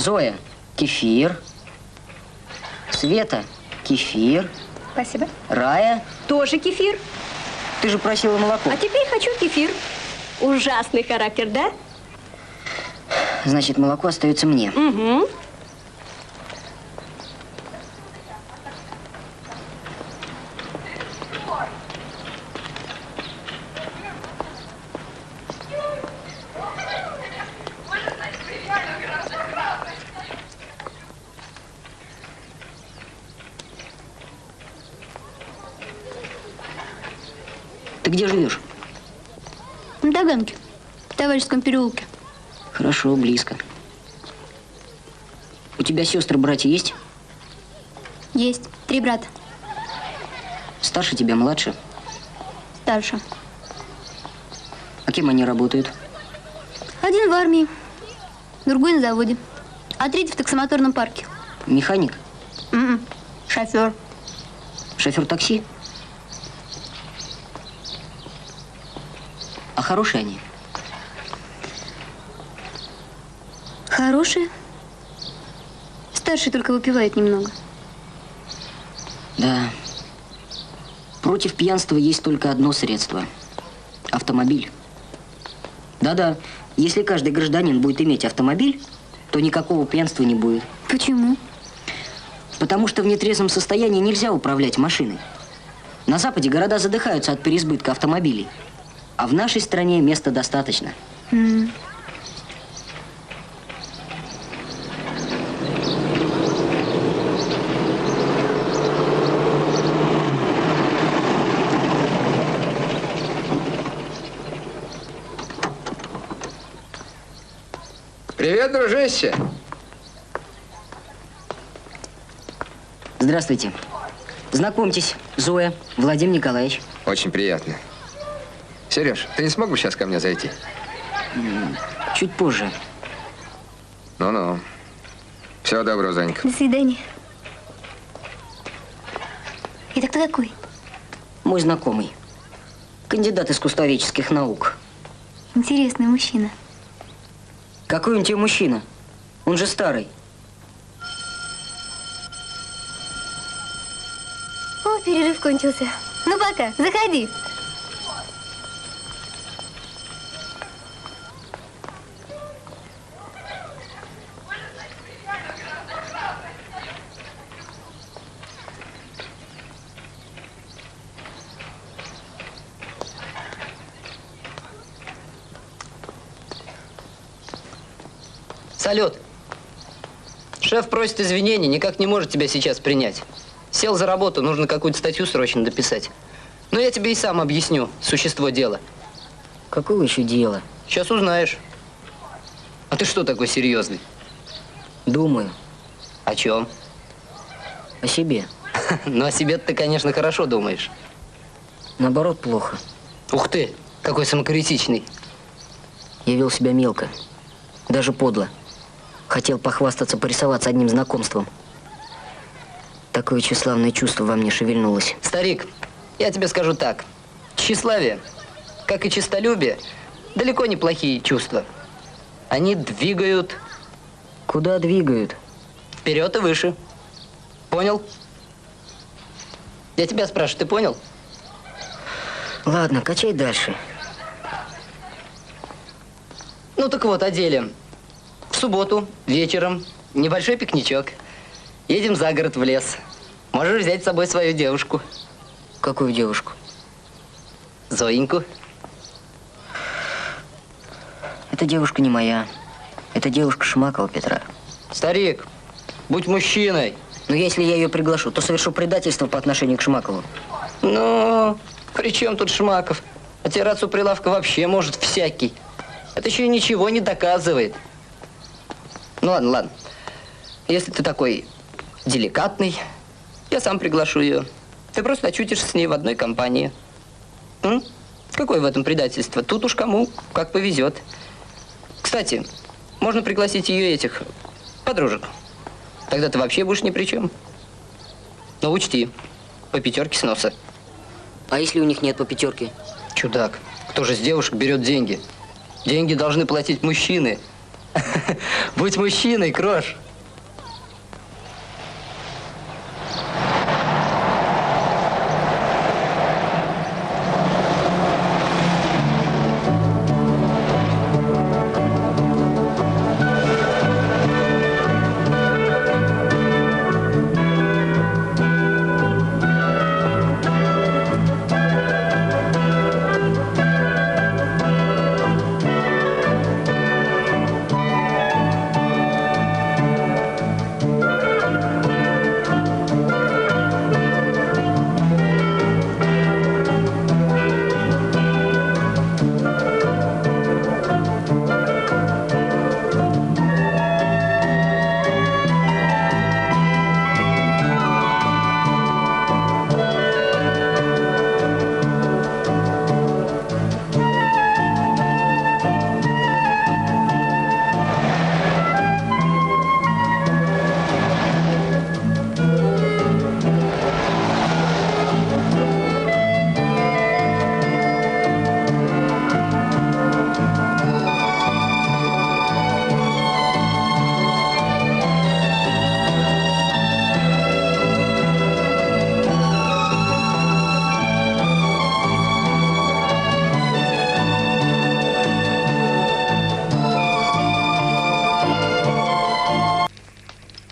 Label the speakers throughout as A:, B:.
A: Зоя, кефир. Света, кефир.
B: Спасибо.
A: Рая.
B: Тоже кефир.
A: Ты же просила молоко.
B: А теперь хочу кефир. Ужасный характер, да?
A: Значит, молоко остается мне.
B: Угу.
A: Ты где живешь?
C: На Таганке, в Товарищеском переулке.
A: Хорошо, близко. У тебя сестры, братья есть?
C: Есть. 3 брата.
A: Старше тебя, младше?
C: Старше.
A: А кем они работают?
C: Один в армии, другой на заводе, а третий в таксомоторном парке.
A: Механик?
C: Шофер.
A: Шофер такси? А хорошие они?
C: Хорошие. Старший только выпивает немного.
A: Да. Против пьянства есть только одно средство. Автомобиль. Да-да. Если каждый гражданин будет иметь автомобиль, то никакого пьянства не будет.
C: Почему?
A: Потому что в нетрезвом состоянии нельзя управлять машиной. На Западе города задыхаются от переизбытка автомобилей. А в нашей стране места достаточно.
D: Привет, дружище.
A: Здравствуйте. Знакомьтесь, Зоя, Владимир Николаевич.
D: Очень приятно. Сереж, ты не смог бы сейчас ко мне зайти?
A: Чуть позже.
D: Ну-ну. Всего доброго, Занька.
C: До свидания. Итак, ты какой?
A: Мой знакомый. Кандидат искусствоведческих наук.
C: Интересный мужчина.
A: Какой он тебе мужчина? Он же старый.
C: О, перерыв кончился. Ну пока, заходи.
E: Салют. Шеф просит извинений, никак не может тебя сейчас принять. Сел за работу, нужно какую-то статью срочно дописать. Но я тебе и сам объясню существо дела.
A: Какого еще дела?
E: Сейчас узнаешь. А ты что такой серьезный?
A: Думаю.
E: О чем?
A: О себе.
E: Ну, о себе ты, конечно, хорошо думаешь.
A: Наоборот, плохо.
E: Ух ты, какой самокритичный.
A: Я вел себя мелко. Даже подло. Хотел похвастаться, порисоваться одним знакомством. Такое тщеславное чувство во мне шевельнулось.
E: Старик, я тебе скажу так. Тщеславие, как и честолюбие, далеко не плохие чувства. Они двигают...
A: Куда двигают?
E: Вперед и выше. Понял? Я тебя спрашиваю, ты понял?
A: Ладно, качай дальше.
E: Ну так вот, о деле. В субботу вечером небольшой пикничок. Едем за город в лес. Можешь взять с собой свою девушку.
A: Какую девушку?
E: Зоеньку.
A: Эта девушка не моя. Это девушка Шмакова Петра.
E: Старик, будь мужчиной.
A: Но если я ее приглашу, то совершу предательство по отношению к Шмакову.
E: Ну, при чем тут Шмаков? Отираться у прилавка вообще может всякий. Это еще и ничего не доказывает. Ну ладно, ладно. Если ты такой деликатный, я сам приглашу ее. Ты просто очутишься с ней в одной компании. Какое в этом предательство? Тут уж кому как повезет. Кстати, можно пригласить ее этих подружек. Тогда ты вообще будешь ни при чем. Но учти, по 5 с носа.
A: А если у них нет по 5?
E: Чудак, кто же с девушек берет деньги? Деньги должны платить мужчины. Будь мужчиной, Крош.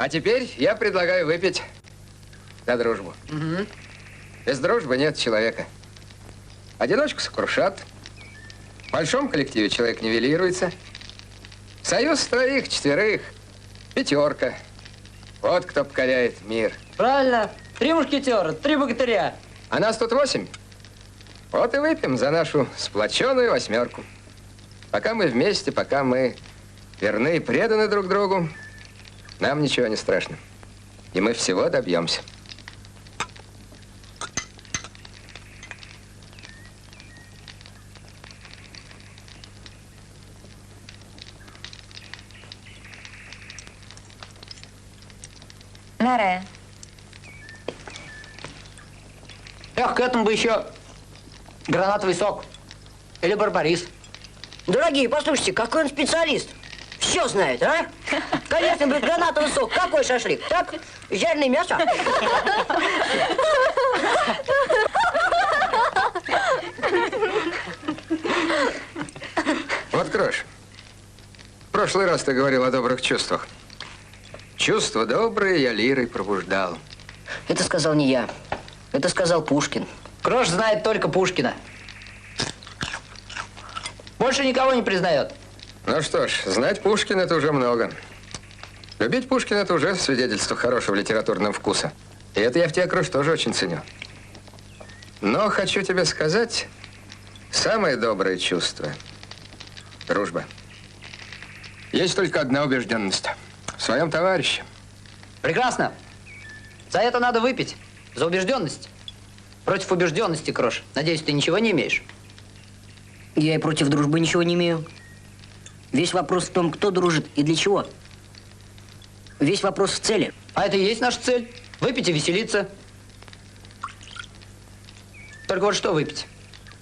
D: А теперь я предлагаю выпить за дружбу.
E: Угу.
D: Без дружбы нет человека. Одиночку сокрушат. В большом коллективе человек нивелируется. Союз троих, четверых, пятерка. Вот кто покоряет мир.
E: Правильно. 3 мушкетера, 3 богатыря.
D: А нас тут 8. Вот и выпьем за нашу сплоченную 8. Пока мы вместе, пока мы верны и преданы друг другу, нам ничего не страшно. И мы всего добьемся.
F: Наре.
E: Эх, к этому бы еще гранатовый сок. Или барбарис.
A: Дорогие, послушайте, какой он специалист. Все знает, а? Конечно, говорит, гранатовый сок. Какой шашлык? Так, жареное мясо.
D: Вот, Крош, в прошлый раз ты говорил о добрых чувствах. Чувства добрые я лирой пробуждал.
A: Это сказал не я. Это сказал Пушкин.
E: Крош знает только Пушкина. Больше никого не признает.
D: Ну что ж, знать Пушкина – это уже много. Любить Пушкина – это уже свидетельство хорошего литературного вкуса. И это я в тебе, Крош, тоже очень ценю. Но хочу тебе сказать, самое доброе чувство – дружба. Есть только одна убежденность – в своем товарище.
E: Прекрасно. За это надо выпить. За убежденность. Против убежденности, Крош. Надеюсь, ты ничего не имеешь?
A: Я и против дружбы ничего не имею. Весь вопрос в том, кто дружит и для чего. Весь вопрос в цели.
E: А это и есть наша цель. Выпить и веселиться. Только вот что выпить?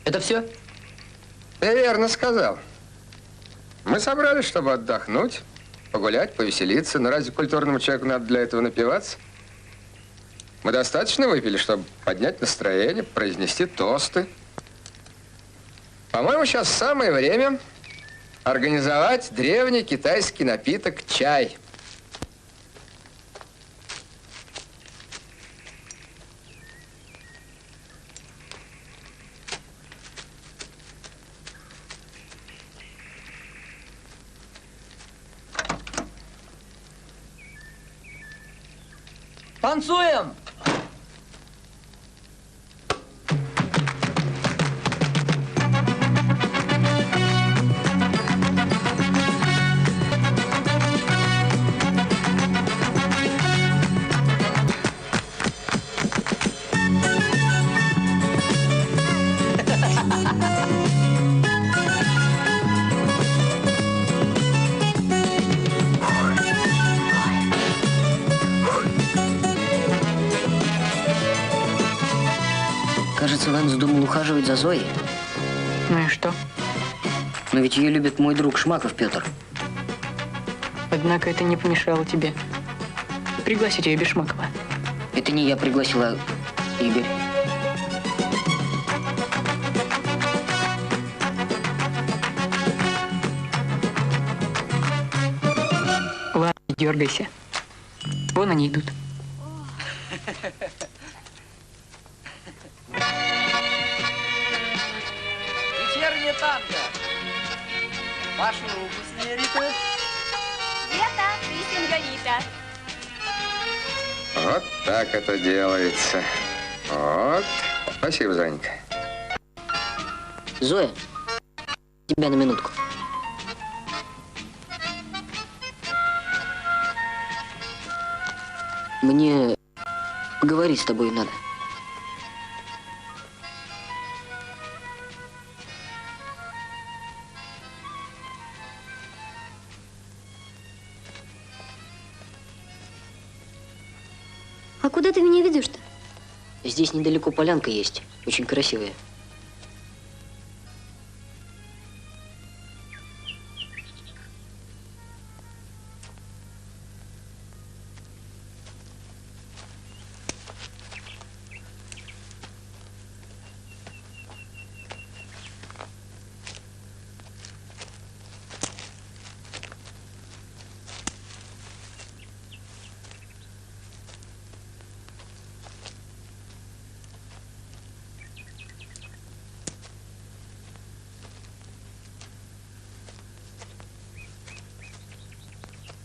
E: Это все?
D: Ты верно сказал. Мы собрались, чтобы отдохнуть, погулять, повеселиться. Но разве культурному человеку надо для этого напиваться? Мы достаточно выпили, чтобы поднять настроение, произнести тосты. По-моему, сейчас самое время организовать древний китайский напиток чай.
E: Танцуем!
A: Кажется, Лэн вздумал ухаживать за Зоей.
F: Ну и что?
A: Но ведь ее любит мой друг Шмаков Петр.
F: Однако это не помешало тебе пригласить ее Бишмакова.
A: Это не я пригласила, Игорь.
F: Ладно, не дергайся. Вон они идут.
E: Вечерняя танго. Вашу руку, сеньорита.
B: Света и сеньорита.
D: Вот так это делается. Вот. Спасибо, Занька.
A: Зоя, тебя на минутку. Мне поговорить с тобой надо.
C: А куда ты меня ведешь-то?
A: Здесь недалеко полянка есть, очень красивая.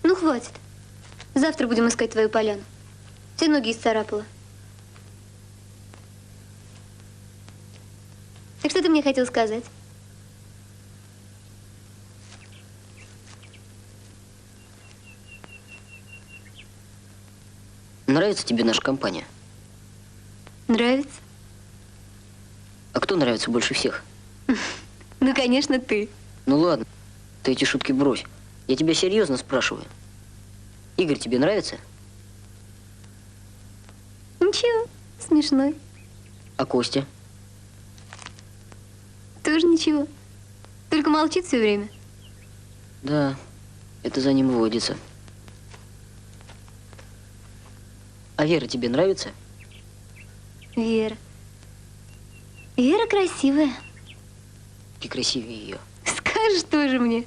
C: Ну, хватит. Завтра будем искать твою поляну. Все ноги исцарапала. Так что ты мне хотел сказать?
A: Нравится тебе наша компания?
C: Нравится?
A: А кто нравится больше всех?
C: Ну, конечно, ты.
A: Ну ладно, ты эти шутки брось. Я тебя серьезно спрашиваю. Игорь тебе нравится?
C: Ничего, смешной.
A: А Костя?
C: Тоже ничего. Только молчит все время.
A: Да, это за ним водится. А Вера тебе нравится?
C: Вера. Вера красивая.
A: И красивее ее.
C: Скажешь тоже мне.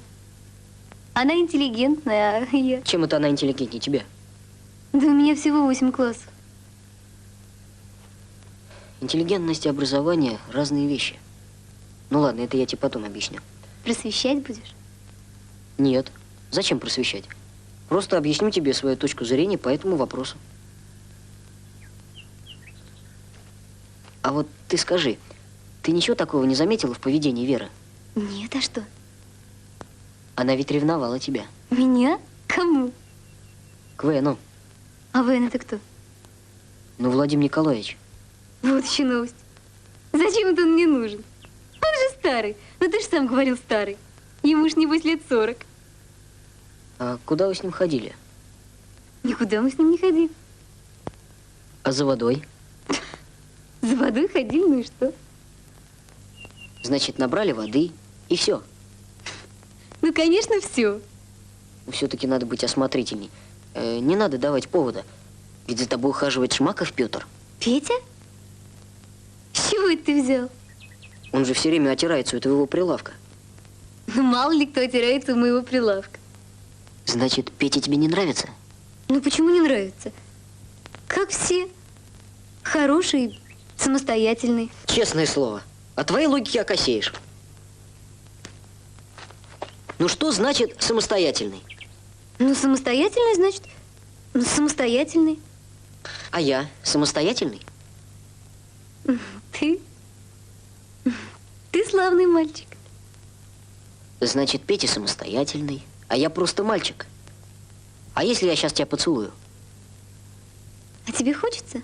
C: Она интеллигентная, а я...
A: Чем это она интеллигентнее тебя?
C: Да у меня всего 8 классов.
A: Интеллигентность и образование – разные вещи. Ну ладно, это я тебе потом объясню.
C: Просвещать будешь?
A: Нет. Зачем просвещать? Просто объясню тебе свою точку зрения по этому вопросу. А вот ты скажи, ты ничего такого не заметила в поведении Веры?
C: Нет, а что?
A: Она ведь ревновала тебя.
C: Меня? Кому?
A: К Вену.
C: А Вен это кто?
A: Ну, Владимир Николаевич.
C: Вот еще новость. Зачем это он мне нужен? Он же старый. Ну ты же сам говорил старый. Ему ж небось лет 40.
A: А куда вы с ним ходили?
C: Никуда мы с ним не ходили.
A: А за водой?
C: За водой ходили, ну и что?
A: Значит, набрали воды и все.
C: Ну, конечно, все.
A: Все-таки надо быть осмотрительней. Не надо давать повода. Ведь за тобой ухаживает Шмаков Петр.
C: Петя? С чего это ты взял?
A: Он же все время отирается у твоего прилавка.
C: Ну, мало ли кто отирается у моего прилавка.
A: Значит, Петя тебе не нравится?
C: Ну, почему не нравится? Как все. Хороший, самостоятельный.
A: Честное слово. От твоей логики окосеешь. Ну, что значит самостоятельный?
C: Ну, самостоятельный, значит, ну, самостоятельный.
A: А я самостоятельный?
C: Ты славный мальчик.
A: Значит, Петя самостоятельный, а я просто мальчик. А если я сейчас тебя поцелую?
C: А тебе хочется?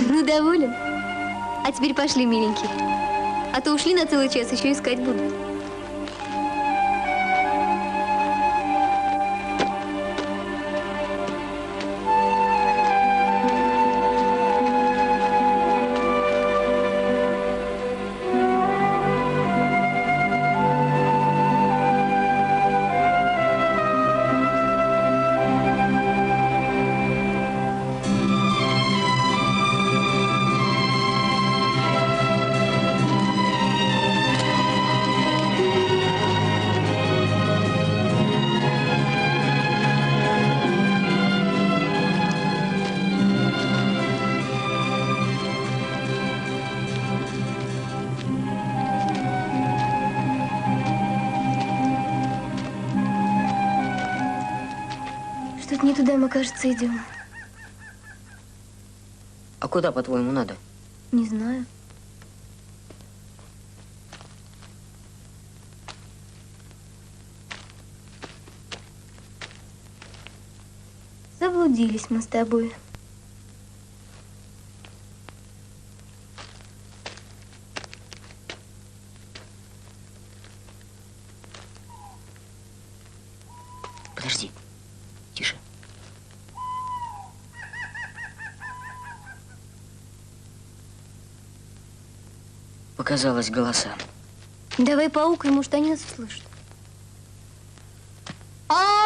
C: Ну, доволен? А теперь пошли, миленький. А то ушли на целый час, еще искать будут. Что-то не туда мы, кажется, идем.
A: А куда, по-твоему, надо?
C: Не знаю. Заблудились мы с тобой.
A: Подожди. Тише. Показалось голоса.
C: Давай паукай, может, они нас услышат.
A: Ау!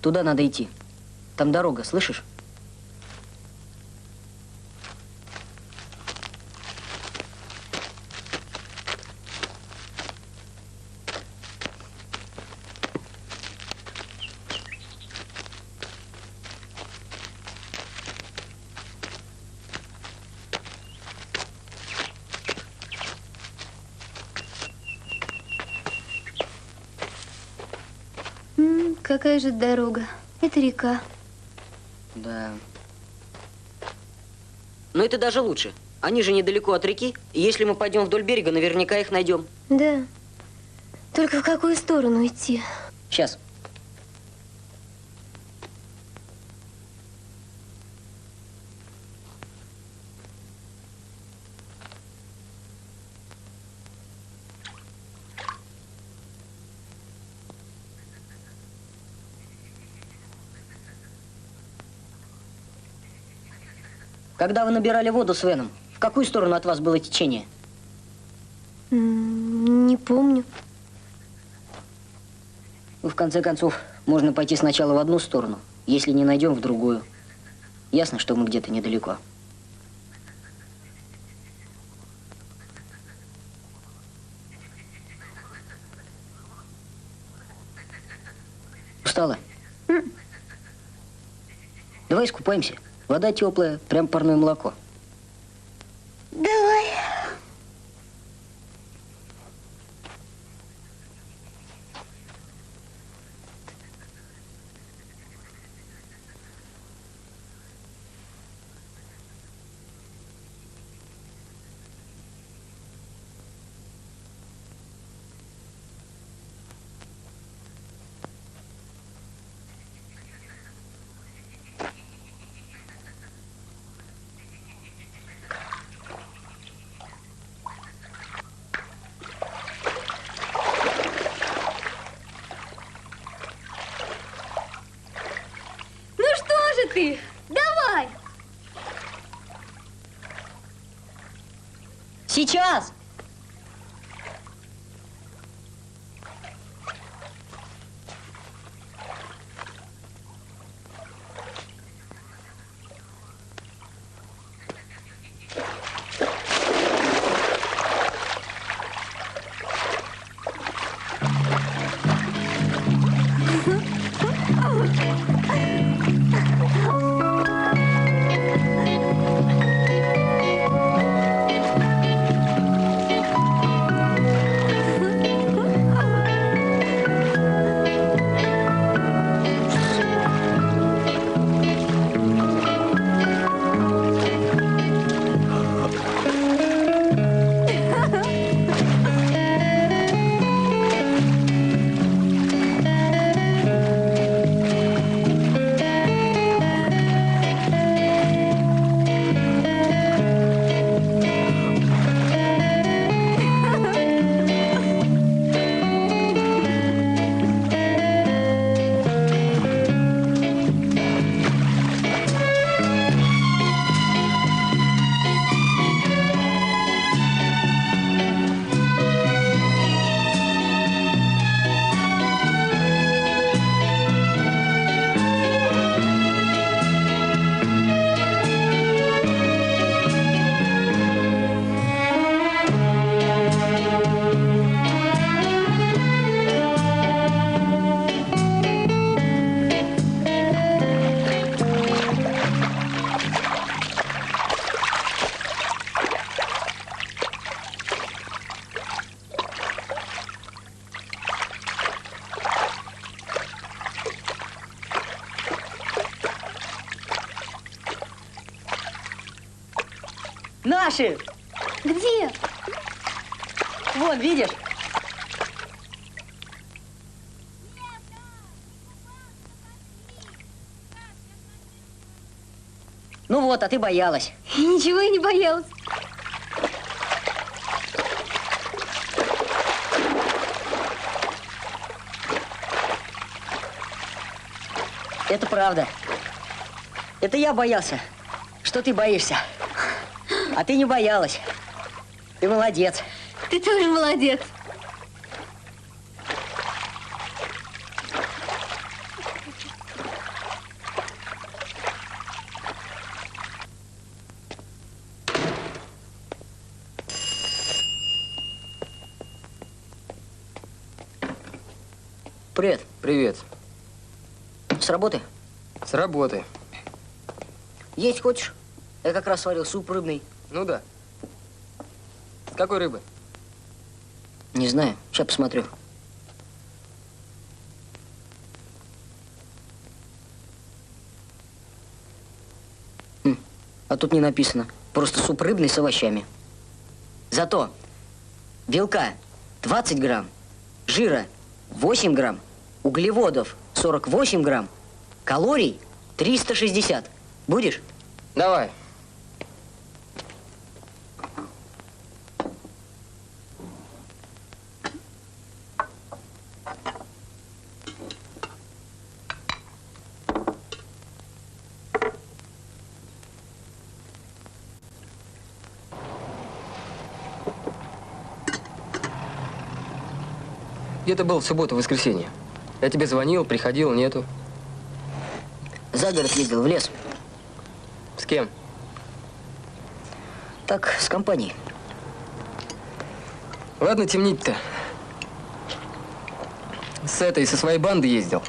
A: Туда надо идти. Там дорога, слышишь?
C: Какая же дорога? Это река.
A: Да. Но это даже лучше. Они же недалеко от реки. И если мы пойдем вдоль берега, наверняка их найдем.
C: Да. Только в какую сторону идти?
A: Сейчас. Когда вы набирали воду с Веном, в какую сторону от вас было течение?
C: Не помню.
A: Ну, в конце концов, можно пойти сначала в одну сторону, если не найдем, в другую. Ясно, что мы где-то недалеко. Устала? Давай искупаемся. Вода теплая, прям парное молоко.
C: Давай. Ты, давай!
A: Сейчас! Наши!
C: Где?
A: Вон, видишь? Ну вот, а ты боялась.
C: Ничего я не боялась.
A: Это правда. Это я боялся, что ты боишься. А ты не боялась. Ты молодец.
C: Ты тоже молодец.
A: Привет.
D: Привет.
A: С работы?
D: С работы.
A: Есть хочешь? Я как раз сварил суп рыбный.
D: Ну да. С какой рыбы?
A: Не знаю. Сейчас посмотрю. А тут не написано. Просто суп рыбный с овощами. Зато белка 20 грамм, жира 8 грамм, углеводов 48 грамм, калорий 360. Будешь?
D: Давай. Где ты был в субботу, в воскресенье? Я тебе звонил, приходил, нету.
A: За город ездил, в лес.
D: С кем?
A: Так, с компанией.
D: Ладно темнить-то. Со своей банды ездил.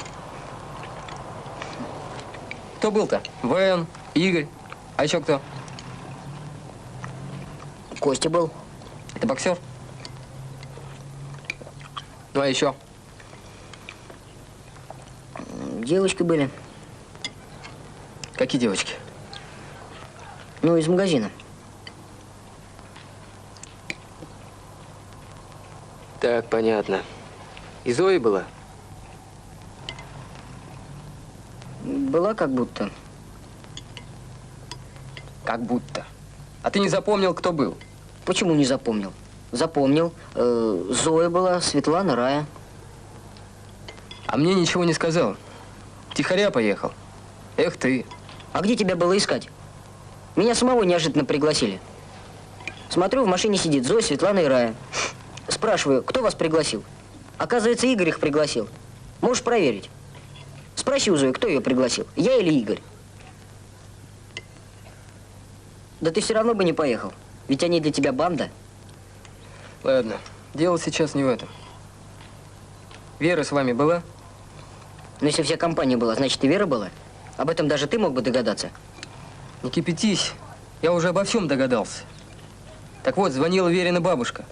D: Кто был-то? Вэн, Игорь. А еще кто?
A: Костя был.
D: Это боксер? Ну, а еще?
A: Девочки были.
D: Какие девочки?
A: Ну, из магазина.
D: Так, понятно. И Зои была?
A: Была как будто.
D: Как будто. А ты не запомнил, кто был?
A: Почему не запомнил? Запомнил. Зоя была, Светлана, Рая.
D: А мне ничего не сказал. Тихоря поехал. Эх ты.
A: А где тебя было искать? Меня самого неожиданно пригласили. Смотрю, в машине сидит Зоя, Светлана и Рая. Спрашиваю, кто вас пригласил? Оказывается, Игорь их пригласил. Можешь проверить. Спроси у Зои, кто ее пригласил, я или Игорь? Да ты все равно бы не поехал. Ведь они для тебя банда.
D: Ладно, дело сейчас не в этом. Вера с вами была?
A: Но если вся компания была, значит и Вера была. Об этом даже ты мог бы догадаться.
D: Не кипятись. Я уже обо всем догадался. Так вот, звонила Верина бабушка.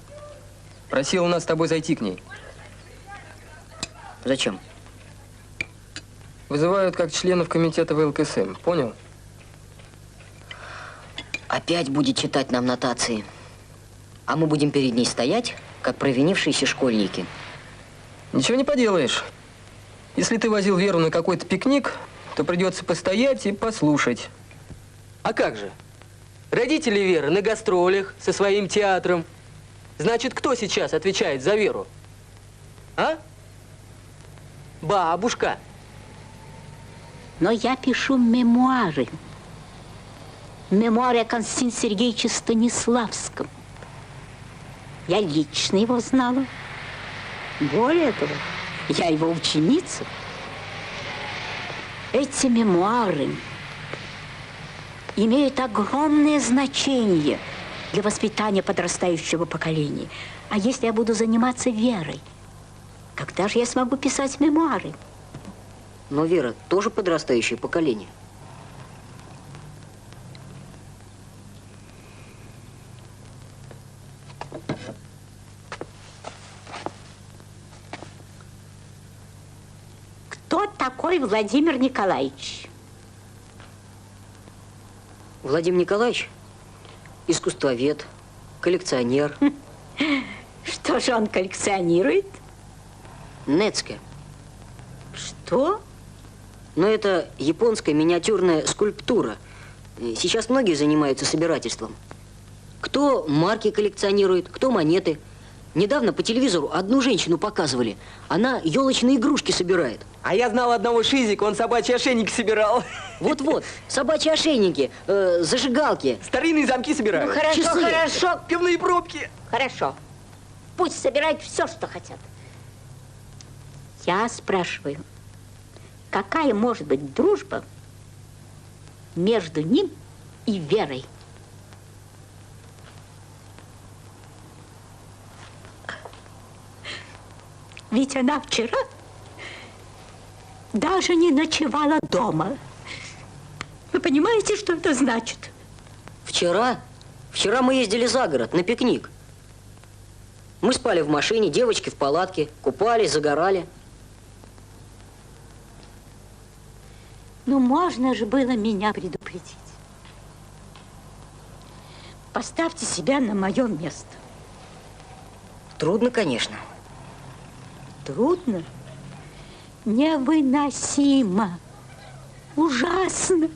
D: Просила нас с тобой зайти к ней.
A: Зачем?
D: Вызывают как членов комитета ВЛКСМ. Понял?
A: Опять будет читать нам нотации. А мы будем перед ней стоять, как провинившиеся школьники.
D: Ничего не поделаешь. Если ты возил Веру на какой-то пикник, то придется постоять и послушать.
G: А как же? Родители Веры на гастролях со своим театром. Значит, кто сейчас отвечает за Веру? А? Бабушка.
H: Но я пишу мемуары. Мемуары о Константине Сергеевиче Станиславском. Я лично его знала. Более того, я его ученица. Эти мемуары имеют огромное значение для воспитания подрастающего поколения. А если я буду заниматься Верой, когда же я смогу писать мемуары?
A: Но Вера тоже подрастающее поколение.
H: Кто такой Владимир Николаевич?
A: Владимир Николаевич искусствовед, коллекционер.
H: Что же он коллекционирует?
A: Нецке.
H: Что?
A: Но это японская миниатюрная скульптура. Сейчас многие занимаются собирательством. Кто марки коллекционирует, кто монеты. Недавно по телевизору одну женщину показывали. Она елочные игрушки собирает.
G: А я знал одного шизика, он собачьи ошейники собирал.
A: Вот-вот, собачьи ошейники, зажигалки.
G: Старинные замки собирают.
H: Ну хорошо,
A: Часы.
H: хорошо.
G: Пивные пробки.
H: Хорошо. Пусть собирают все, что хотят. Я спрашиваю, какая может быть дружба между ним и Верой? Ведь она вчера даже не ночевала дома. Вы понимаете, что это значит?
A: Вчера мы ездили за город на пикник. Мы спали в машине, девочки в палатке, купались, загорали.
H: Ну, можно же было меня предупредить. Поставьте себя на мое место.
A: Трудно, конечно.
H: Трудно, невыносимо, ужасно.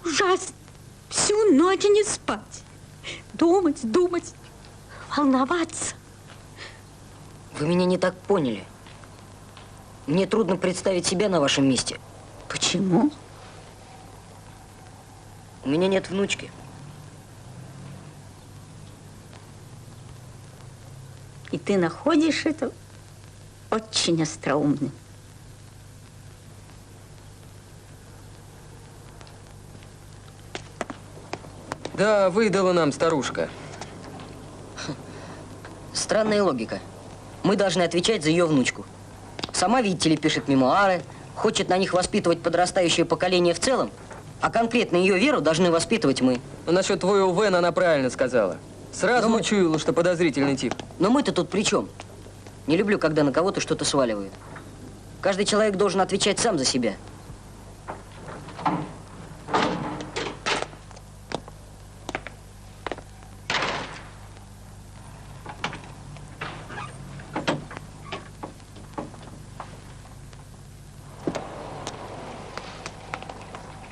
H: Ужасно. Всю ночь не спать. Думать, волноваться.
A: Вы меня не так поняли. Мне трудно представить себя на вашем месте.
H: Почему?
A: У меня нет внучки.
H: И ты находишь это очень остроумным.
G: Да, выдала нам старушка.
A: Странная логика. Мы должны отвечать за ее внучку. Сама, видите ли, пишет мемуары, хочет на них воспитывать подрастающее поколение в целом, а конкретно ее Веру должны воспитывать мы.
G: Но насчет твоего Вена она правильно сказала. Сразу учуяла, что подозрительный тип.
A: Но мы-то тут при чем? Не люблю, когда на кого-то что-то сваливают. Каждый человек должен отвечать сам за себя.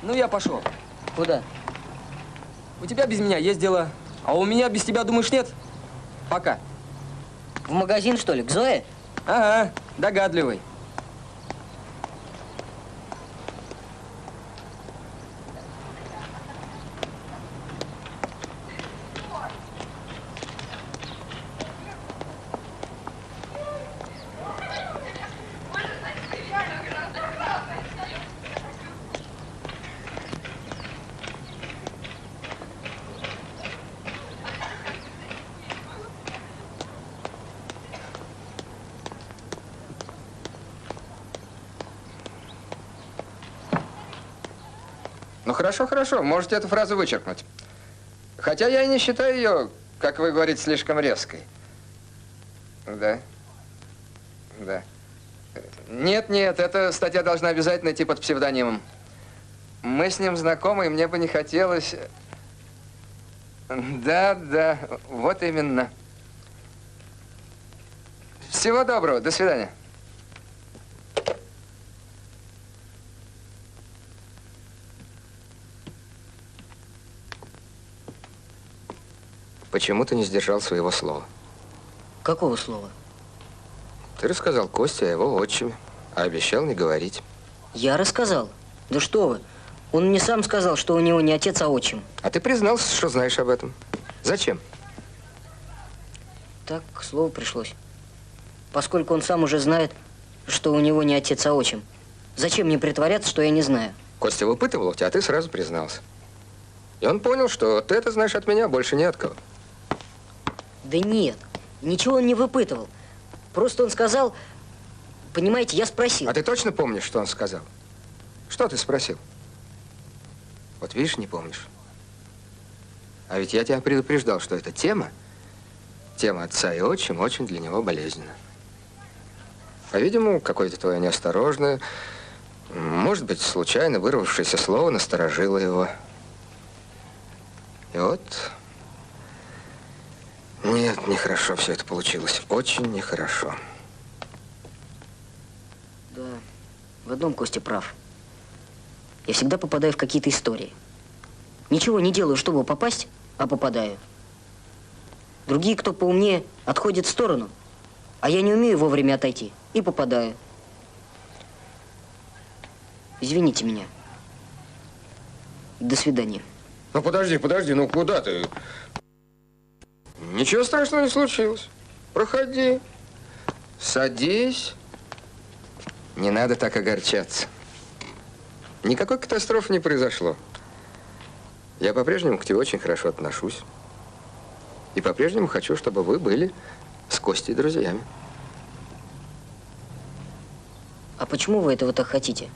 G: Ну, я пошел.
A: Куда?
G: У тебя без меня есть дела, а у меня без тебя, думаешь, нет? Пока.
A: В магазин, что ли, к Зое?
G: Ага, догадливый.
D: Ну, хорошо, хорошо, можете эту фразу вычеркнуть. Хотя я и не считаю ее, как вы говорите, слишком резкой. Да. Да. Нет, эта статья должна обязательно идти под псевдонимом. Мы с ним знакомы, и мне бы не хотелось... Да, вот именно. Всего доброго, до свидания. Почему ты не сдержал своего слова?
A: Какого слова?
D: Ты рассказал Косте о его отчиме, а обещал не говорить.
A: Я рассказал. Да что вы. Он мне сам сказал, что у него не отец, а отчим.
D: А ты признался, что знаешь об этом. Зачем?
A: Так, к слову пришлось. Поскольку он сам уже знает, что у него не отец, а отчим. Зачем мне притворяться, что я не знаю?
D: Костя выпытывал у тебя, а ты сразу признался. И он понял, что ты это знаешь от меня, больше не от кого.
A: Да нет, ничего он не выпытывал. Просто он сказал, понимаете, я спросил.
D: А ты точно помнишь, что он сказал? Что ты спросил? Вот видишь, не помнишь. А ведь я тебя предупреждал, что эта тема отца и отчима, очень для него болезненна. По-видимому, какое-то твое неосторожное, может быть, случайно вырвавшееся слово насторожило его. И вот... Нет, нехорошо все это получилось. Очень нехорошо.
A: Да, в одном Костя прав. Я всегда попадаю в какие-то истории. Ничего не делаю, чтобы попасть, а попадаю. Другие, кто поумнее, отходят в сторону, а я не умею вовремя отойти и попадаю. Извините меня. До свидания.
D: Ну, подожди, ну куда ты? Ничего страшного не случилось. Проходи. Садись. Не надо так огорчаться. Никакой катастрофы не произошло. Я по-прежнему к тебе очень хорошо отношусь. И по-прежнему хочу, чтобы вы были с Костей друзьями.
A: А почему вы этого так хотите?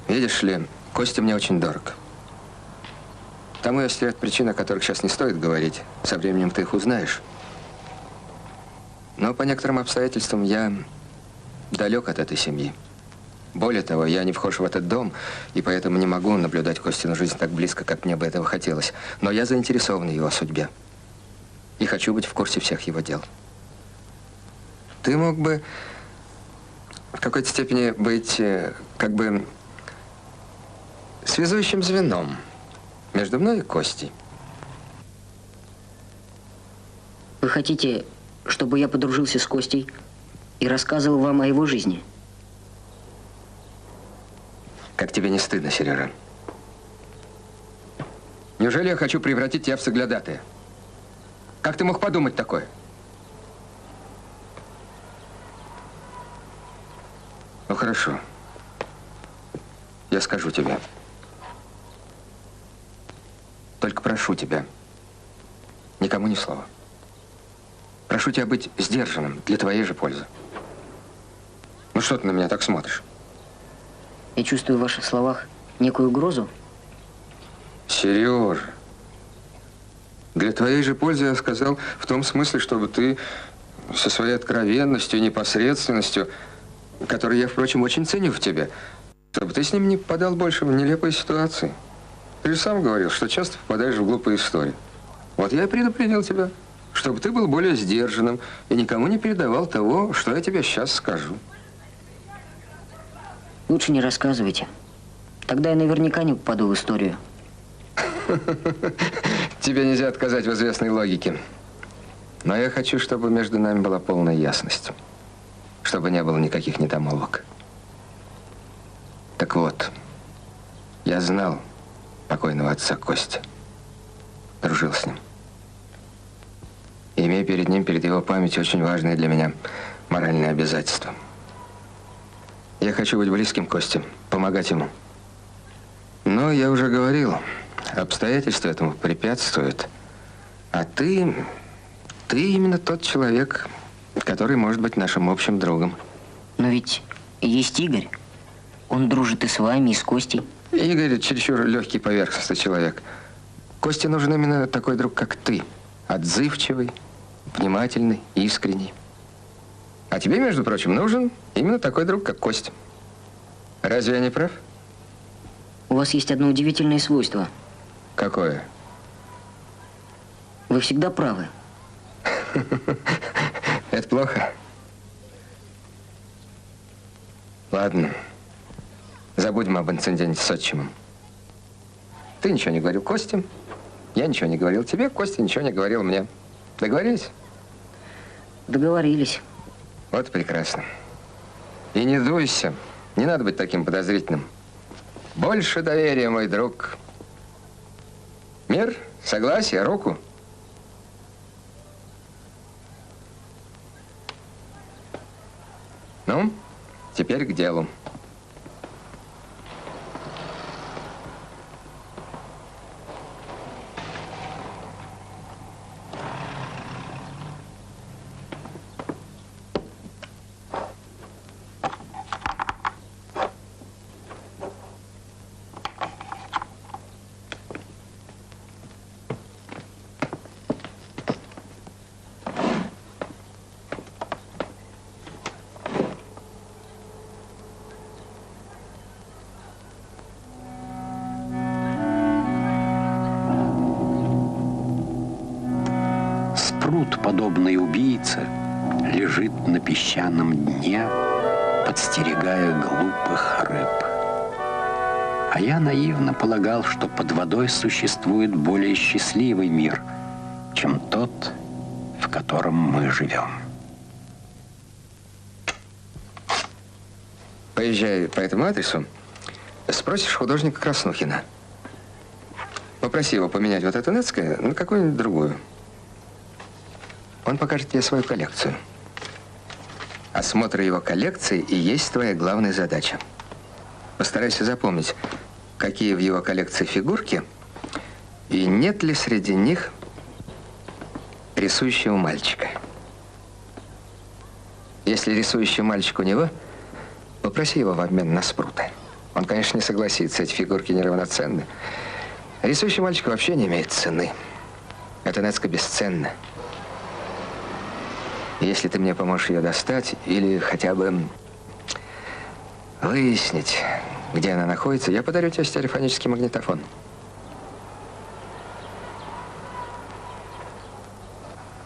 D: Видишь ли, Костя мне очень дорог. Тому есть ряд причин, о которых сейчас не стоит говорить. Со временем ты их узнаешь. Но по некоторым обстоятельствам я далек от этой семьи. Более того, я не вхож в этот дом, и поэтому не могу наблюдать Костину жизнь так близко, как мне бы этого хотелось. Но я заинтересован в его судьбе. И хочу быть в курсе всех его дел. Ты мог бы в какой-то степени быть как бы связующим звеном между мной и Костей.
A: Вы хотите, чтобы я подружился с Костей и рассказывал вам о его жизни?
D: Как тебе не стыдно, Сережа? Неужели я хочу превратить тебя в соглядатая? Как ты мог подумать такое? Ну, хорошо. Я скажу тебе. Только прошу тебя, никому ни слова. Прошу тебя быть сдержанным для твоей же пользы. Ну, что ты на меня так смотришь?
A: Я чувствую в ваших словах некую угрозу.
D: Сережа, для твоей же пользы я сказал в том смысле, чтобы ты со своей откровенностью и непосредственностью, которую я, впрочем, очень ценю в тебе, чтобы ты с ним не попадал больше в нелепые ситуации. Ты же сам говорил, что часто попадаешь в глупые истории. Вот я и предупредил тебя, чтобы ты был более сдержанным и никому не передавал того, что я тебе сейчас скажу.
A: Лучше не рассказывайте. Тогда я наверняка не попаду в историю.
D: Тебе нельзя отказать в известной логике. Но я хочу, чтобы между нами была полная ясность. Чтобы не было никаких недомолвок. Так вот, я знал покойного отца Кости. Дружил с ним. И имея перед ним, перед его памятью, очень важные для меня моральные обязательства. Я хочу быть близким к Косте, помогать ему. Но я уже говорил, обстоятельства этому препятствуют. А ты именно тот человек, который может быть нашим общим другом.
A: Но ведь есть Игорь. Он дружит и с вами, и с Костей.
D: Игорь чересчур легкий поверхностный человек. Косте нужен именно такой друг, как ты. Отзывчивый, внимательный, искренний. А тебе, между прочим, нужен именно такой друг, как Костя. Разве я не прав?
A: У вас есть одно удивительное свойство.
D: Какое?
A: Вы всегда правы.
D: Это плохо? Ладно. Забудем об инциденте с отчимом. Ты ничего не говорил Косте, я ничего не говорил тебе, Костя ничего не говорил мне. Договорились?
A: Договорились.
D: Вот прекрасно. И не дуйся. Не надо быть таким подозрительным. Больше доверия, мой друг. Мир, согласие, руку. Ну, теперь к делу.
I: Спрут, подобный убийце, лежит на песчаном дне, подстерегая глупых рыб. А я наивно полагал, что под водой существует более счастливый мир, чем тот, в котором мы живем.
D: Поезжай по этому адресу, спросишь художника Краснухина. Попроси его поменять вот эту Нецкое на какую-нибудь другую. Он покажет тебе свою коллекцию. Осмотр его коллекции и есть твоя главная задача. Постарайся запомнить, какие в его коллекции фигурки, и нет ли среди них рисующего мальчика. Если рисующий мальчик у него, попроси его в обмен на Спрута. Он, конечно, не согласится, эти фигурки неравноценны. Рисующий мальчик вообще не имеет цены. Эта Нецка бесценна. Если ты мне поможешь ее достать, или хотя бы выяснить, где она находится, я подарю тебе стереофонический магнитофон.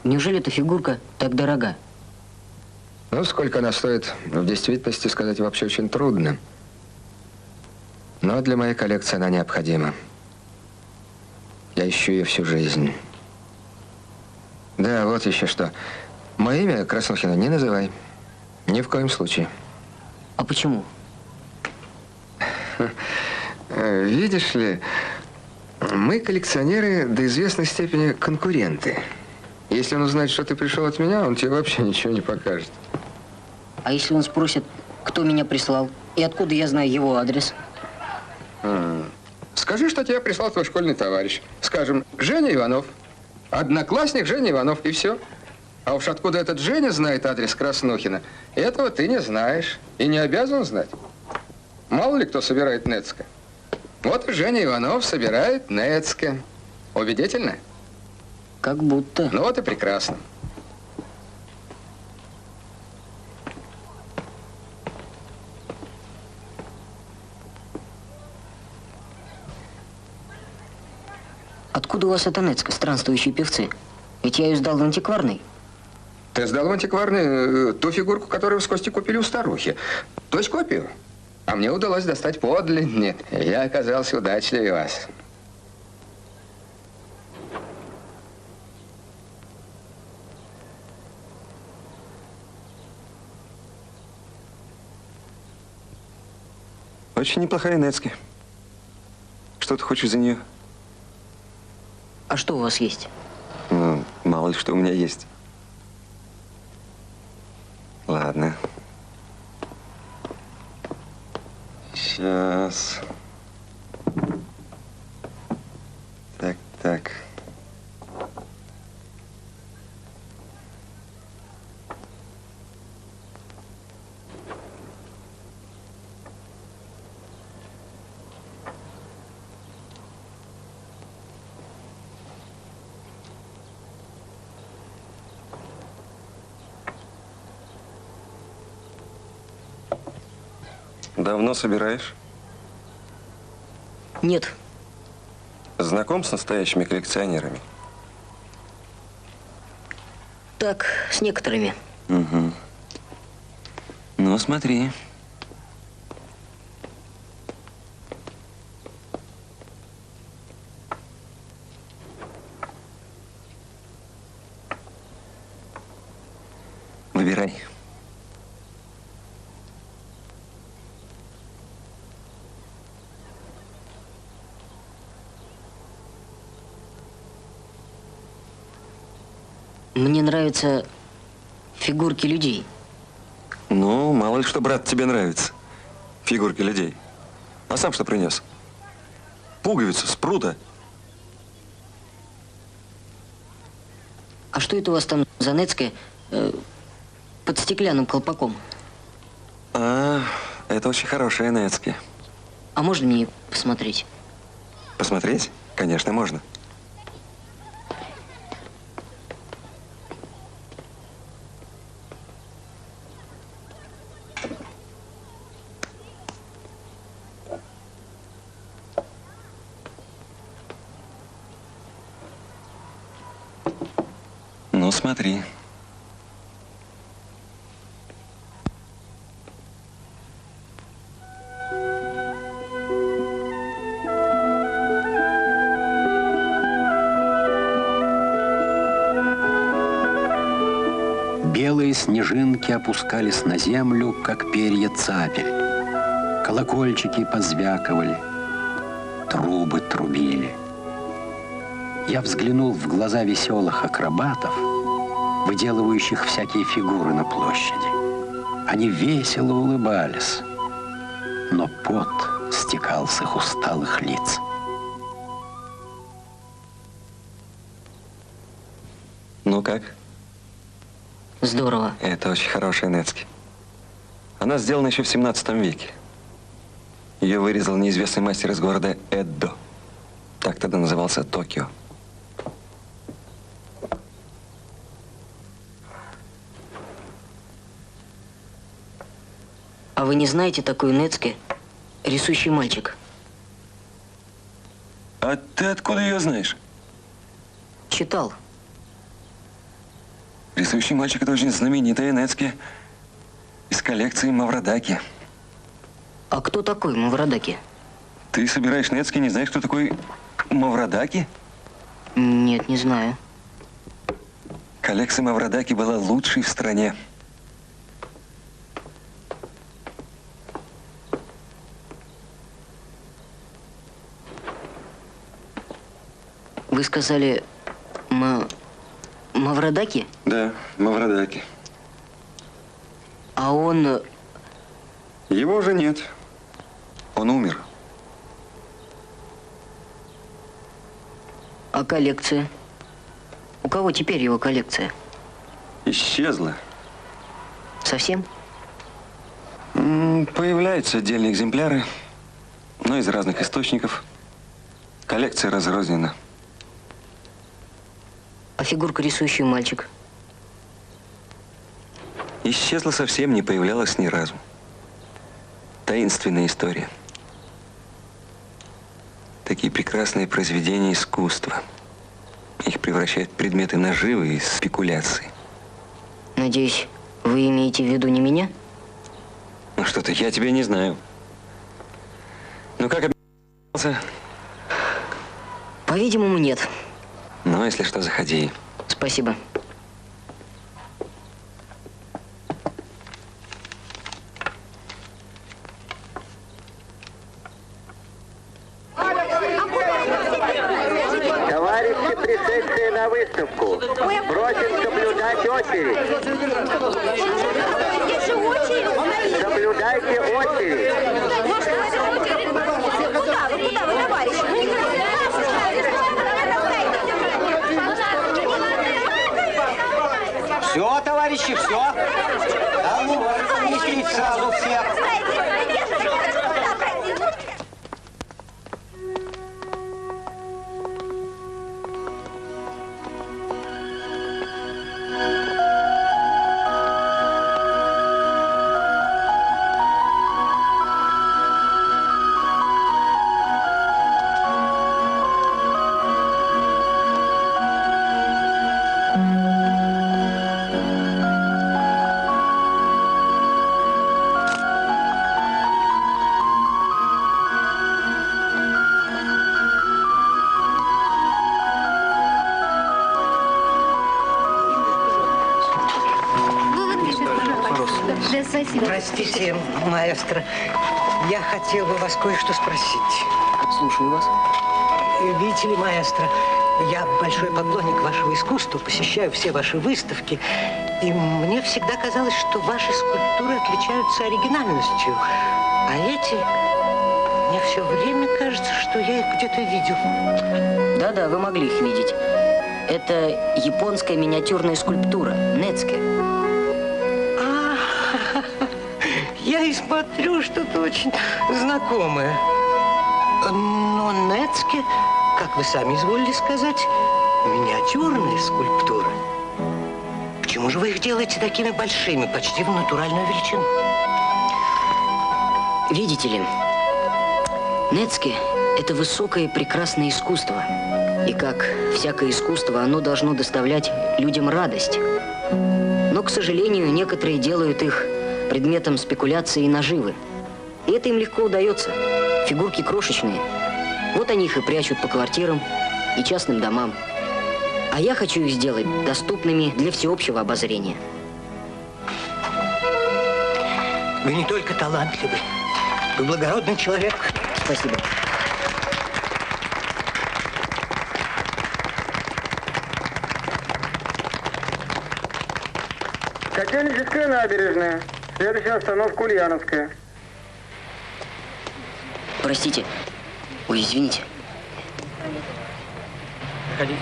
A: Неужели эта фигурка так дорога?
D: Ну, сколько она стоит, в действительности сказать вообще очень трудно. Но для моей коллекции она необходима. Я ищу ее всю жизнь. Да, вот еще что. Мое имя Краснухина не называй. Ни в коем случае.
A: А почему?
D: Видишь ли, мы, коллекционеры, до известной степени конкуренты. Если он узнает, что ты пришел от меня, он тебе вообще ничего не покажет.
A: А если он спросит, кто меня прислал и откуда я знаю его адрес?
D: Скажи, что тебя прислал твой школьный товарищ. Скажем, Женя Иванов. Одноклассник Женя Иванов, и все. А уж откуда этот Женя знает адрес Краснухина, этого ты не знаешь и не обязан знать. Мало ли кто собирает Нецка. Вот и Женя Иванов собирает Нецка. Убедительно?
A: Как будто.
D: Ну вот и прекрасно.
A: Откуда у вас эта Нецка, странствующие певцы? Ведь я ее сдал в антикварный.
D: Ты сдал в антикварный ту фигурку, которую с Костей купили у старухи. То есть копию. А мне удалось достать подлинник. Я оказался удачливее вас.
J: Очень неплохая Нецка. Что ты хочешь за нее?
A: А что у вас есть?
J: Ну, мало ли что у меня есть. Ладно. Сейчас. Так. Давно собираешь?
A: Нет.
J: Знаком с настоящими коллекционерами?
A: Так, с некоторыми.
J: Угу. Ну, смотри. Выбирай.
A: Мне нравятся фигурки людей.
J: Ну, мало ли что, брат, тебе нравится. Фигурки людей. А сам что принес? Пуговицу, Спрута.
A: А что это у вас там за Нецкое под стеклянным колпаком?
J: А, это очень хорошая Нецка.
A: А можно мне посмотреть?
J: Посмотреть? Конечно, можно. Ну, Ну, смотри.
I: Белые снежинки опускались на землю, как перья цапель. Колокольчики позвякивали, трубы трубили. Я взглянул в глаза веселых акробатов, выделывающих всякие фигуры на площади. Они весело улыбались, но пот стекал с их усталых лиц.
J: Ну как?
A: Здорово.
J: Это очень хорошая Нецке. Она сделана еще в 17 веке. Ее вырезал неизвестный мастер из города Эддо. Так тогда назывался Токио.
A: А вы не знаете такую Нецке, рисующий мальчик?
J: А ты откуда ее знаешь?
A: Читал.
J: Рисующий мальчик – это очень знаменитая Нецке из коллекции Маврадаки.
A: А кто такой Маврадаки?
J: Ты собираешь Нецке, не знаешь, кто такой Маврадаки?
A: Нет, не знаю.
J: Коллекция Маврадаки была лучшей в стране.
A: Вы сказали Маврадаки?
J: Да, Маврадаки.
A: А он...
J: Его уже нет. Он умер.
A: А коллекция? У кого теперь его коллекция?
J: Исчезла.
A: Совсем?
J: Появляются отдельные экземпляры, но из разных источников. Коллекция разрознена.
A: А фигурка рисующий мальчик?
J: Исчезла совсем, не появлялась ни разу. Таинственная история. Такие прекрасные произведения искусства. Их превращают в предметы наживы и спекуляции.
A: Надеюсь, вы имеете в виду не меня?
J: Ну что-то, я тебя не знаю. Ну как объяснился?
A: По-видимому, нет.
J: Ну, если что, заходи.
A: Спасибо.
K: Товарищи, пришедшие на выставку, просим соблюдать очередь. Соблюдайте очередь.
L: Куда вы, товарищи?
K: Все, товарищи, все. А ну, несите сразу всех.
M: Простите, маэстро, я хотел бы вас кое-что спросить.
A: Слушаю вас.
M: Видите ли, маэстро, я большой поклонник вашего искусства, посещаю все ваши выставки, и мне всегда казалось, что ваши скульптуры отличаются оригинальностью, а эти, мне все время кажется, что я их где-то видел.
A: Да-да, вы могли их видеть. Это японская миниатюрная скульптура, Нецке.
M: Я и смотрю, что-то очень знакомое. Но Нецке, как вы сами изволили сказать, миниатюрные скульптуры. Почему же вы их делаете такими большими, почти в натуральную величину?
A: Видите ли, Нецке – это высокое и прекрасное искусство. И как всякое искусство, оно должно доставлять людям радость. Но, к сожалению, некоторые делают их предметом спекуляции и наживы. И это им легко удается. Фигурки крошечные. Вот они их и прячут по квартирам и частным домам. А я хочу их сделать доступными для всеобщего обозрения.
M: Вы не только талантливый, вы благородный человек.
A: Спасибо.
N: Котельническая набережная. Следующая остановка Ульяновская.
A: Простите. Ой, извините.
N: Проходите.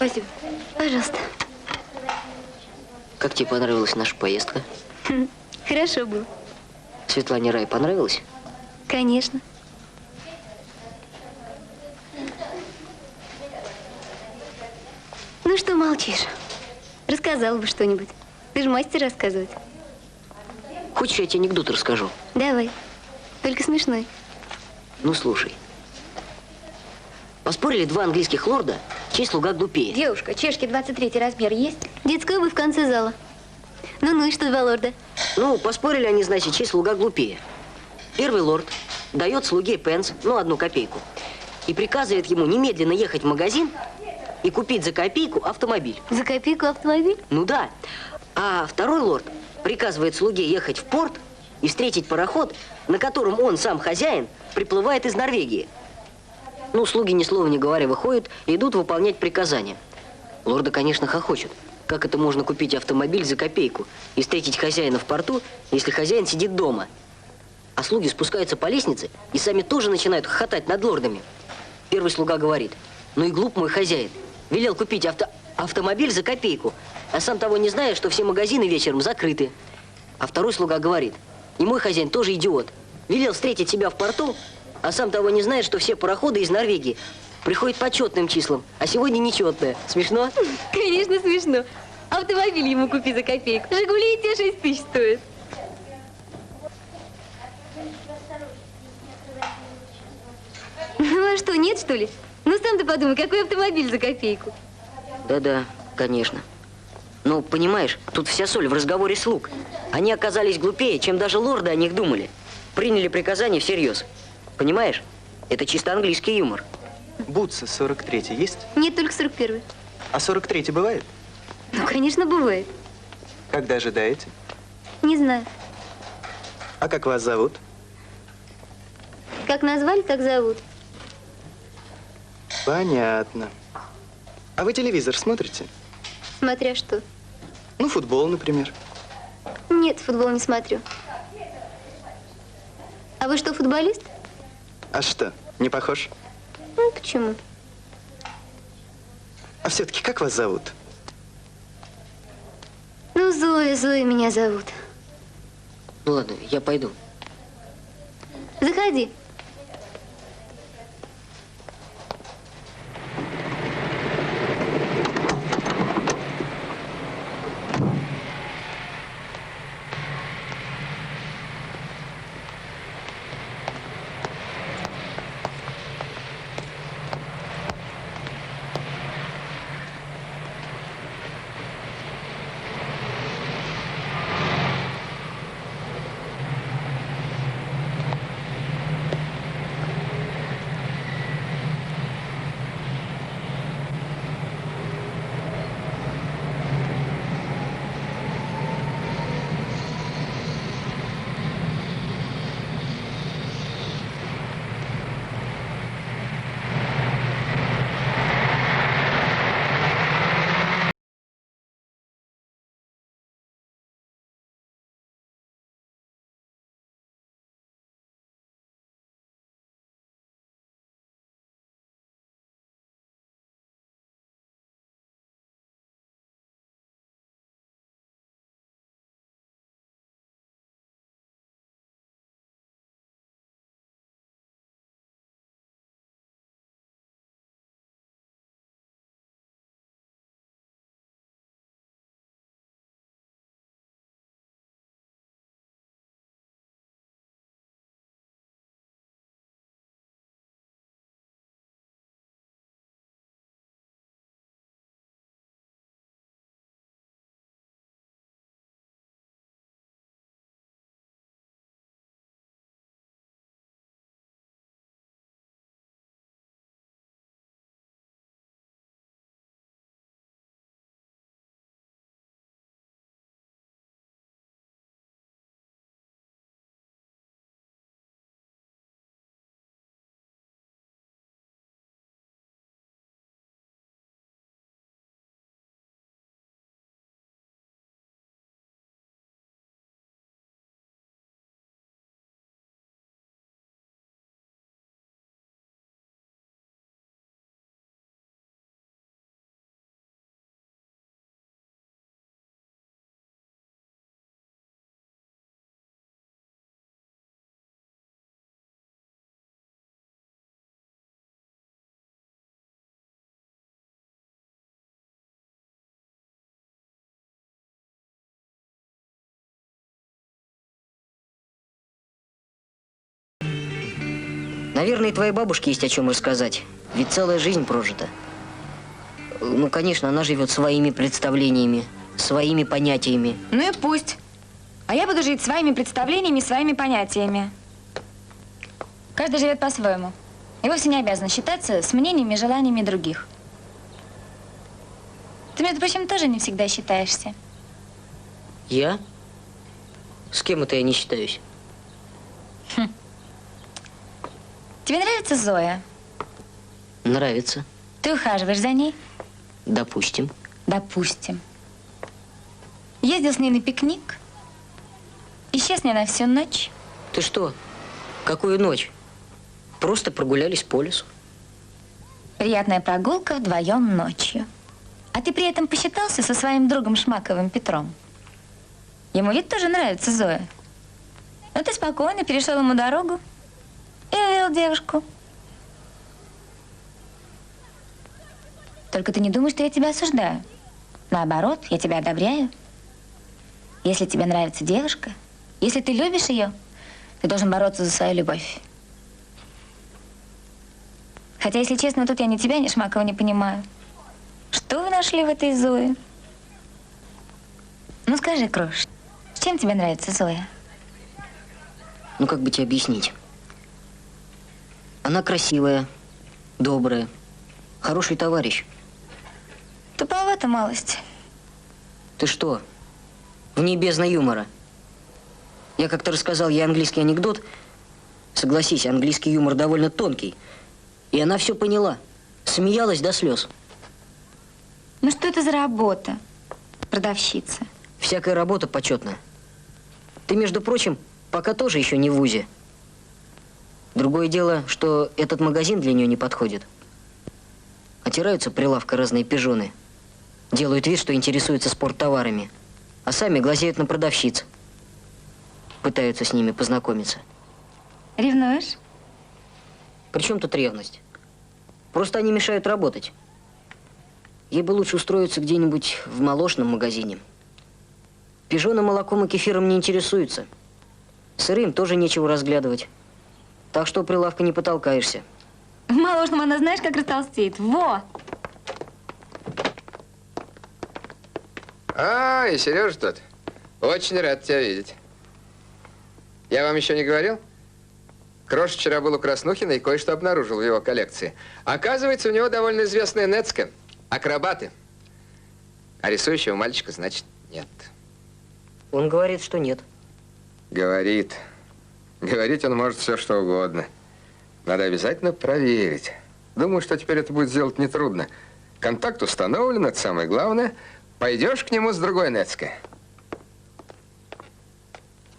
C: Спасибо. Пожалуйста.
A: Как тебе понравилась наша поездка?
C: Хорошо было.
A: Светлане Рай понравилось?
C: Конечно. Ну что молчишь? Рассказала бы что-нибудь. Ты же мастер рассказывать.
A: Хочешь, я тебе анекдот расскажу?
C: Давай. Только смешной.
A: Ну, слушай. Поспорили два английских лорда, чей слуга глупее.
C: Девушка, чешки 23 размер есть? Детская обувь в конце зала. Ну-ну, и что два лорда?
A: Ну, поспорили они, значит, чей слуга глупее. Первый лорд дает слуге пенс, ну, 1 копейку, и приказывает ему немедленно ехать в магазин и купить за копейку автомобиль.
C: За копейку автомобиль?
A: Ну да. А второй лорд приказывает слуге ехать в порт и встретить пароход, на котором он, сам хозяин, приплывает из Норвегии. Ну, слуги, ни слова не говоря, выходят и идут выполнять приказания. Лорды, конечно, хохочут. Как это можно купить автомобиль за копейку и встретить хозяина в порту, если хозяин сидит дома? А слуги спускаются по лестнице и сами тоже начинают хохотать над лордами. Первый слуга говорит: ну и глуп мой хозяин. Велел купить автомобиль за копейку, а сам того не зная, что все магазины вечером закрыты. А второй слуга говорит: и мой хозяин тоже идиот. Велел встретить себя в порту, а сам того не знает, что все пароходы из Норвегии приходят по четным числам, а сегодня нечетное. Смешно?
C: Конечно, смешно. Автомобиль ему купи за копейку. Жигули и те 6 тысяч стоят. Ну а что, нет, что ли? Ну сам ты подумай, какой автомобиль за копейку?
A: Да-да, конечно. Ну, понимаешь, тут вся соль в разговоре слуг. Они оказались глупее, чем даже лорды о них думали. Приняли приказание всерьез. Понимаешь? Это чисто английский юмор.
O: Бутсы 43-й есть?
C: Нет, только 41-й.
O: А 43-й бывает?
C: Ну, конечно, бывает.
O: Когда ожидаете?
C: Не знаю.
O: А как вас зовут?
C: Как назвали, так зовут.
O: Понятно. А вы телевизор смотрите?
C: Смотря что.
O: Ну, футбол, например.
C: Нет, футбол не смотрю. А вы что, футболист?
O: А что, не похож?
C: Ну, почему?
O: А все-таки как вас зовут?
C: Ну, Зоя меня зовут.
A: Ну ладно, я пойду.
C: Заходи.
A: Наверное, и твоей бабушке есть о чем рассказать. Ведь целая жизнь прожита. Ну, конечно, она живет своими представлениями, своими понятиями.
P: Ну и пусть. А я буду жить своими представлениями, своими понятиями. Каждый живет по-своему. И вовсе не обязан считаться с мнениями и желаниями других. Ты, между прочим, тоже не всегда считаешься.
A: Я? С кем это я не считаюсь?
P: Тебе нравится Зоя?
A: Нравится.
P: Ты ухаживаешь за ней?
A: Допустим.
P: Допустим. Ездил с ней на пикник? Исчез с ней на всю ночь?
A: Ты что? Какую ночь? Просто прогулялись по лесу.
P: Приятная прогулка вдвоем ночью. А ты при этом посчитался со своим другом Шмаковым Петром? Ему ведь тоже нравится Зоя. Но ты спокойно перешел ему дорогу и увел девушку. Только ты не думай, что я тебя осуждаю. Наоборот, я тебя одобряю. Если тебе нравится девушка, если ты любишь ее, ты должен бороться за свою любовь. Хотя, если честно, тут я ни тебя, ни Шмакова не понимаю. Что вы нашли в этой Зое? Ну, скажи, Крош, чем тебе нравится Зоя?
A: Ну, как бы тебе объяснить? Она красивая, добрая, хороший товарищ.
P: Туповато малость.
A: Ты что? В ней бездна юмора. Я как-то рассказал ей английский анекдот. Согласись, английский юмор довольно тонкий. И она все поняла. Смеялась до слез.
P: Ну что это за работа, продавщица?
A: Всякая работа почетная. Ты, между прочим, пока тоже еще не в вузе. Другое дело, что этот магазин для нее не подходит. Отираются прилавка разные пижоны. Делают вид, что интересуются спорттоварами. А сами глазеют на продавщиц. Пытаются с ними познакомиться.
P: Ревнуешь?
A: При чем тут ревность? Просто они мешают работать. Ей бы лучше устроиться где-нибудь в молочном магазине. Пижоны молоком и кефиром не интересуются. Сырым тоже нечего разглядывать. Так что у прилавка не потолкаешься.
P: В молочном она знаешь, как растолстеет. Во!
D: А, и Сережа тут. Очень рад тебя видеть. Я вам еще не говорил? Крош вчера был у Краснухина и кое-что обнаружил в его коллекции. Оказывается, у него довольно известная нецка. Акробаты. А рисующего мальчика, значит, нет.
A: Он говорит, что нет.
D: Говорит. Говорить он может все, что угодно. Надо обязательно проверить. Думаю, что теперь это будет сделать нетрудно. Контакт установлен, это самое главное. Пойдешь к нему с другой нецкой.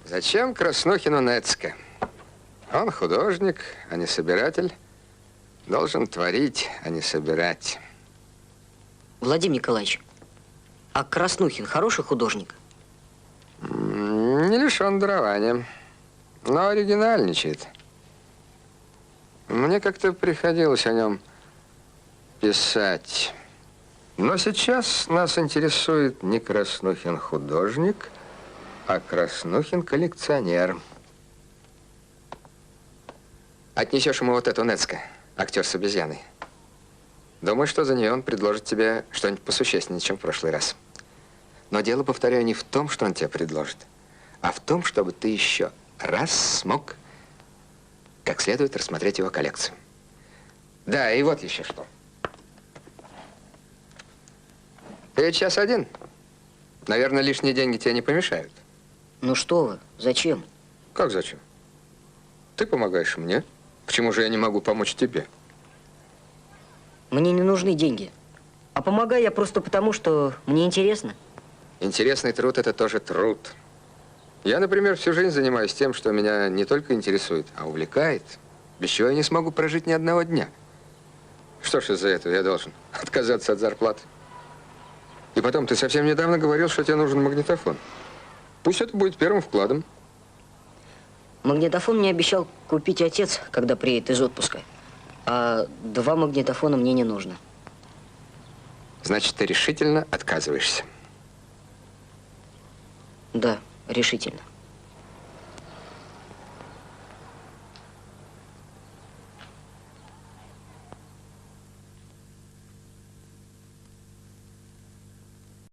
D: Зачем Краснухину нецка? Он художник, а не собиратель. Должен творить, а не собирать.
A: Владимир Николаевич, а Краснухин хороший художник?
D: Не лишен дарования, но оригинальничает. Мне как-то приходилось о нем писать. Но сейчас нас интересует не Краснухин художник, а Краснухин коллекционер. Отнесешь ему вот эту нецка, актер с обезьяной. Думаю, что за нее он предложит тебе что-нибудь посущественнее, чем в прошлый раз. Но дело, повторяю, не в том, что он тебе предложит, а в том, чтобы ты еще раз смог как следует рассмотреть его коллекцию. Да, и вот еще что. Ты ведь сейчас один. Наверное, лишние деньги тебе не помешают.
A: Ну что вы, зачем?
D: Как зачем? Ты помогаешь мне. Почему же я не могу помочь тебе?
A: Мне не нужны деньги. А помогаю я просто потому, что мне интересно.
D: Интересный труд – это тоже труд. Я, например, всю жизнь занимаюсь тем, что меня не только интересует, а увлекает. Без чего я не смогу прожить ни одного дня. Что ж из-за этого я должен отказаться от зарплаты? И потом, ты совсем недавно говорил, что тебе нужен магнитофон. Пусть это будет первым вкладом.
A: Магнитофон мне обещал купить отец, когда приедет из отпуска. А 2 магнитофона мне не нужно.
D: Значит, ты решительно отказываешься?
A: Да, решительно.